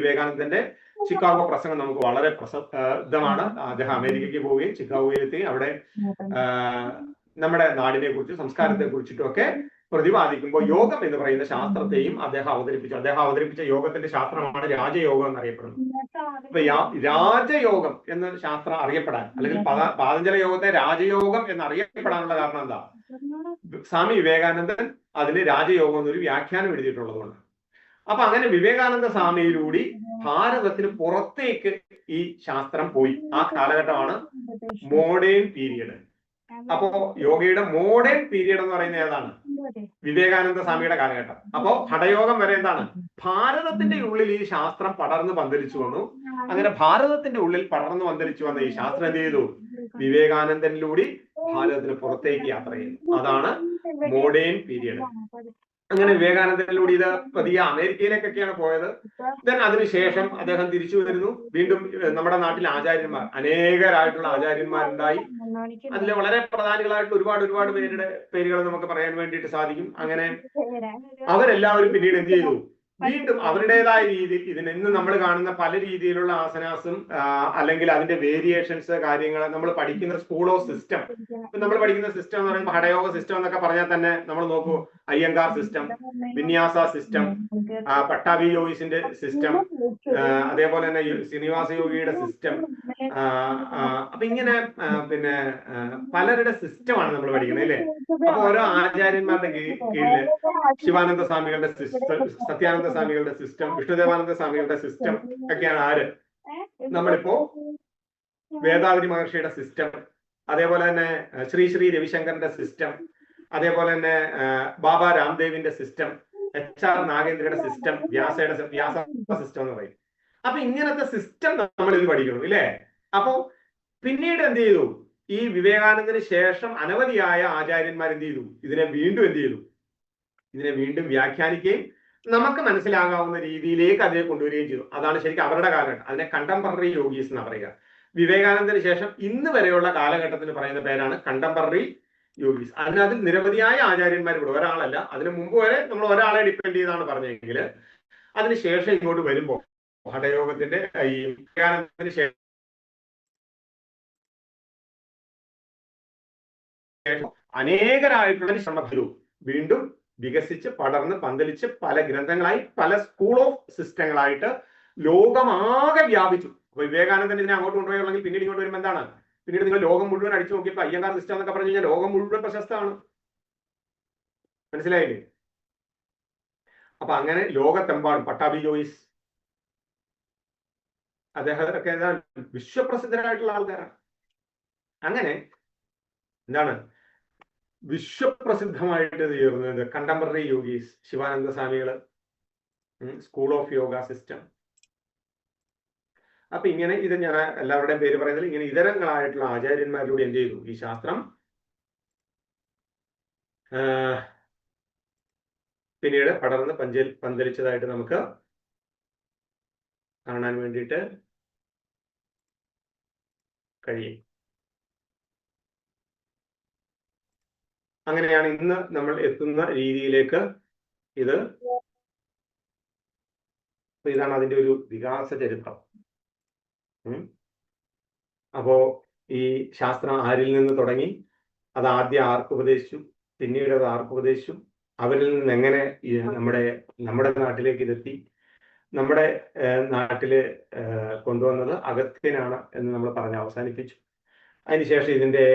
വിവേകാനന്ദന്റെ ചിക്കാഗോ പ്രസംഗം നമുക്ക് വളരെ പ്രസിദ്ധമാണ്. അദ്ദേഹം അമേരിക്കയ്ക്ക് പോവുകയും ചിക്കാഗോയിലെത്തി അവിടെ നമ്മുടെ നാടിനെ കുറിച്ച് സംസ്കാരത്തെ കുറിച്ചിട്ടും ഒക്കെ പ്രതിപാദിക്കുമ്പോൾ യോഗം എന്ന് പറയുന്ന ശാസ്ത്രത്തെയും അദ്ദേഹം അവതരിപ്പിച്ച യോഗത്തിന്റെ ശാസ്ത്രമാണ് രാജയോഗം എന്നറിയപ്പെടുന്നത്. അപ്പൊ രാജയോഗം എന്ന ശാസ്ത്രം അറിയപ്പെടാൻ, അല്ലെങ്കിൽ പാതഞ്ജല യോഗത്തെ രാജയോഗം എന്നറിയപ്പെടാനുള്ള കാരണം എന്താ? സ്വാമി വിവേകാനന്ദൻ അതിന് രാജയോഗം എന്നൊരു വ്യാഖ്യാനം എഴുതിയിട്ടുള്ളതുകൊണ്ട്. അപ്പൊ അങ്ങനെ വിവേകാനന്ദ സ്വാമിയിലൂടെ ഭാരതത്തിന് പുറത്തേക്ക് ഈ ശാസ്ത്രം പോയി. ആ കാലഘട്ടമാണ് മോഡേൺ പീരിയഡ്. അപ്പോ യോഗയുടെ മോഡേൺ പീരിയഡ് എന്ന് പറയുന്നത് ഏതാണ്? വിവേകാനന്ദ സ്വാമിയുടെ കാലഘട്ടം. അപ്പോ ഹഠയോഗം വരെ എന്താണ്? ഭാരതത്തിന്റെ ഉള്ളിൽ ഈ ശാസ്ത്രം പടർന്ന് പന്തലിച്ചു വന്നു. അങ്ങനെ ഭാരതത്തിന്റെ ഉള്ളിൽ പടർന്ന് പന്തലിച്ചു വന്ന ഈ ശാസ്ത്രം എന്ത് ചെയ്തു? വിവേകാനന്ദനിലൂടെ ഭാരതത്തിന് പുറത്തേക്ക് യാത്ര ചെയ്തു. അതാണ് മോഡേൺ പീരിയഡ്. അങ്ങനെ വിവേകാനന്ദനിലൂടെ ഇത് പതിയെ അമേരിക്കയിലേക്കൊക്കെയാണ് പോയത്. ദെൻ അതിനുശേഷം അദ്ദേഹം തിരിച്ചു വരുന്നു. വീണ്ടും നമ്മുടെ നാട്ടിൽ ആചാര്യന്മാർ, അനേകരായിട്ടുള്ള ആചാര്യന്മാരുണ്ടായി. അതിൽ വളരെ പ്രധാനികളായിട്ട് ഒരുപാട് പേരുടെ പേരുകൾ നമുക്ക് പറയാൻ വേണ്ടിയിട്ട് സാധിക്കും. അങ്ങനെ അവരെല്ലാവരും പിന്നീട് എന്ത് ചെയ്തു? വീണ്ടും അവരുടേതായ രീതിയിൽ ഇതിന് ഇന്ന് നമ്മൾ കാണുന്ന പല രീതിയിലുള്ള ആസനാസും അല്ലെങ്കിൽ അതിന്റെ വേരിയേഷൻസ് കാര്യങ്ങൾ നമ്മൾ പഠിക്കുന്ന സ്കൂൾ ഓഫ് സിസ്റ്റം, നമ്മൾ പഠിക്കുന്ന സിസ്റ്റം എന്ന് പറയുമ്പോൾ ഹഠയോഗ സിസ്റ്റം എന്നൊക്കെ പറഞ്ഞാൽ തന്നെ നമ്മൾ നോക്കൂ, അയ്യങ്കാർ സിസ്റ്റം, വിന്യാസ സിസ്റ്റം, പട്ടാഭി യോഗിസിന്റെ സിസ്റ്റം, അതേപോലെ തന്നെ ശ്രീനിവാസ യോഗിയുടെ സിസ്റ്റം. അപ്പൊ ഇങ്ങനെ പിന്നെ പലരുടെ സിസ്റ്റമാണ് നമ്മൾ പഠിക്കുന്നത് അല്ലേ? അപ്പൊ ഓരോ ആചാര്യന്മാരുടെ കീഴില് ശിവാനന്ദ സ്വാമികളുടെ സിസ്റ്റം, സത്യാനന്ദ സ്വാമികളുടെ സിസ്റ്റം, വിഷ്ണുദേവാനന്ദ സ്വാമികളുടെ സിസ്റ്റം ഒക്കെയാണ് ആര്? നമ്മളിപ്പോ വേദാദ്രി മഹർഷിയുടെ സിസ്റ്റം, അതേപോലെ തന്നെ ശ്രീ രവിശങ്കറിന്റെ സിസ്റ്റം, അതേപോലെ തന്നെ ബാബ രാംദേവിന്റെ സിസ്റ്റം, HR നാഗേന്ദ്രയുടെ സിസ്റ്റം, വ്യാസ സിസ്റ്റം എന്ന് പറയും. അപ്പൊ ഇങ്ങനത്തെ സിസ്റ്റം നമ്മൾ ഇത് പഠിക്കണം ഇല്ലേ? അപ്പൊ പിന്നീട് എന്ത് ചെയ്തു? ഈ വിവേകാനന്ദന് ശേഷം അനവധിയായ ആചാര്യന്മാർ എന്ത് ചെയ്തു? ഇതിനെ വീണ്ടും വ്യാഖ്യാനിക്കുകയും നമുക്ക് മനസ്സിലാകാവുന്ന രീതിയിലേക്ക് അതിനെ കൊണ്ടുവരികയും ചെയ്തു. അതാണ് ശരിക്കും അവരുടെ കാലഘട്ടം. അതിനെ കണ്ടംപററി യോഗീസ് എന്നാ പറയുക. വിവേകാനന്ദന് ശേഷം ഇന്ന് വരെയുള്ള കാലഘട്ടത്തിന് പറയുന്ന പേരാണ് കണ്ടംപററി യോഗീസ്. അതിനകത്ത് നിരവധിയായ ആചാര്യന്മാർ ഇവിടെ, ഒരാളല്ല. അതിന് മുമ്പ് വരെ നമ്മൾ ഒരാളെ ഡിപ്പെൻഡ് ചെയ്താണ് പറഞ്ഞെങ്കിൽ അതിനുശേഷം ഇങ്ങോട്ട് വരുമ്പോൾ ഹഠയോഗത്തിന്റെ ഈ വിവേകാനന്ദന് ശേഷം അനേകരായിട്ടുള്ള ശ്രമഫലവും വീണ്ടും വികസിച്ച് പടർന്ന് പന്തലിച്ച് പല ഗ്രന്ഥങ്ങളായി, പല സ്കൂൾ ഓഫ് സിസ്റ്റങ്ങളായിട്ട് ലോകമാകെ വ്യാപിച്ചു. അപ്പൊ വിവേകാനന്ദൻ ഇതിനെ അങ്ങോട്ട് കൊണ്ടുപോയുള്ളെങ്കിൽ പിന്നീട് ഇങ്ങോട്ട് വരുമ്പോൾ എന്താണ്? പിന്നീട് നിങ്ങൾ ലോകം മുഴുവൻ അടിച്ചു നോക്കിയപ്പോൾ അയ്യങ്കാർ സിസ്റ്റം എന്നൊക്കെ പറഞ്ഞു കഴിഞ്ഞാൽ ലോകം മുഴുവൻ പ്രശസ്തമാണ്. മനസ്സിലായില്ലേ? അപ്പൊ അങ്ങനെ ലോകത്തെമ്പാടും പട്ടാഭി ജോയിസ്, അദ്ദേഹമൊക്കെ വിശ്വപ്രസിദ്ധരായിട്ടുള്ള ആൾക്കാരാണ്. അങ്ങനെ എന്താണ് വിശ്വപ്രസിദ്ധമായിട്ട് തീർന്നത് കണ്ടംപററി യോഗീസ്, ശിവാനന്ദ സ്വാമികള്, സ്കൂൾ ഓഫ് യോഗ സിസ്റ്റം. അപ്പൊ ഇങ്ങനെ ഇത് ഞാൻ എല്ലാവരുടെയും പേര് പറയുന്നത് ഇങ്ങനെ ഇതരങ്ങളായിട്ടുള്ള ആചാര്യന്മാരിലൂടെ എന്ത് ചെയ്തു? ഈ ശാസ്ത്രം പിന്നീട് പടർന്ന് പന്തലിച്ചതായിട്ട് നമുക്ക് കാണാൻ വേണ്ടിയിട്ട് കഴിയും. അങ്ങനെയാണ് ഇന്ന് നമ്മൾ എത്തുന്ന രീതിയിലേക്ക് ഇത്. ഇതാണ് അതിന്റെ ഒരു വികാസ ചരിത്രം. അപ്പോ ഈ ശാസ്ത്രം ആരിൽ നിന്ന് തുടങ്ങി, അത് ആദ്യം ആർക്ക് ഉപദേശിച്ചു, പിന്നീട് അത് ആർക്ക് ഉപദേശിച്ചു, അവരിൽ നിന്ന് എങ്ങനെ നമ്മുടെ നാട്ടിലേക്ക് ഇതെത്തി, നമ്മുടെ നാട്ടില് കൊണ്ടുവന്നത് അഗസ്ത്യനാണ് എന്ന് നമ്മൾ പറഞ്ഞ് അവസാനിപ്പിച്ചു. അതിനുശേഷം ഇതിന്റെ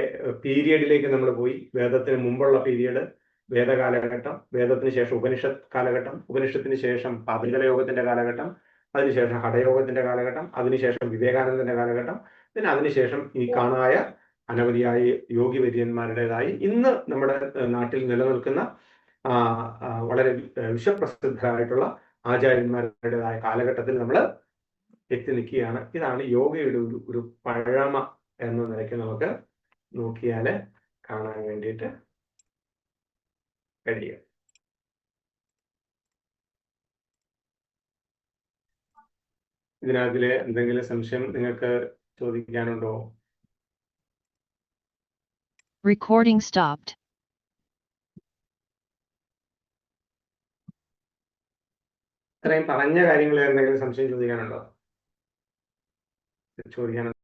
പീരിയഡിലേക്ക് നമ്മൾ പോയി. വേദത്തിന് മുമ്പുള്ള പീരിയഡ് വേദകാലഘട്ടം, വേദത്തിന് ശേഷം ഉപനിഷത്ത് കാലഘട്ടം, ഉപനിഷത്തിന് ശേഷം പാതഞ്ജല യോഗത്തിന്റെ കാലഘട്ടം, അതിനുശേഷം ഹഠയോഗത്തിന്റെ കാലഘട്ടം, അതിനുശേഷം വിവേകാനന്ദന്റെ കാലഘട്ടം, പിന്നെ അതിനുശേഷം ഈ കാണായ അനവധിയായ യോഗിവര്യന്മാരുടേതായി ഇന്ന് നമ്മുടെ നാട്ടിൽ നിലനിൽക്കുന്ന വളരെ വിശ്വപ്രസിദ്ധരായിട്ടുള്ള ആചാര്യന്മാരുടേതായ കാലഘട്ടത്തിൽ നമ്മൾ എത്തി നിൽക്കുകയാണ്. ഇതാണ് യോഗയുടെ ഒരു പഴമ എന്ന നിലയ്ക്ക് നമുക്ക് നോക്കിയാൽ കാണാൻ വേണ്ടിയിട്ട് കഴിയും. ഇതിനകത്തില് എന്തെങ്കിലും സംശയം നിങ്ങൾക്ക് ചോദിക്കാനുണ്ടോ? Recording stopped. ഇത്രയും പറഞ്ഞ കാര്യങ്ങളിൽ എന്തെങ്കിലും സംശയം ചോദിക്കാനുണ്ടോ? ചോദിക്കാൻ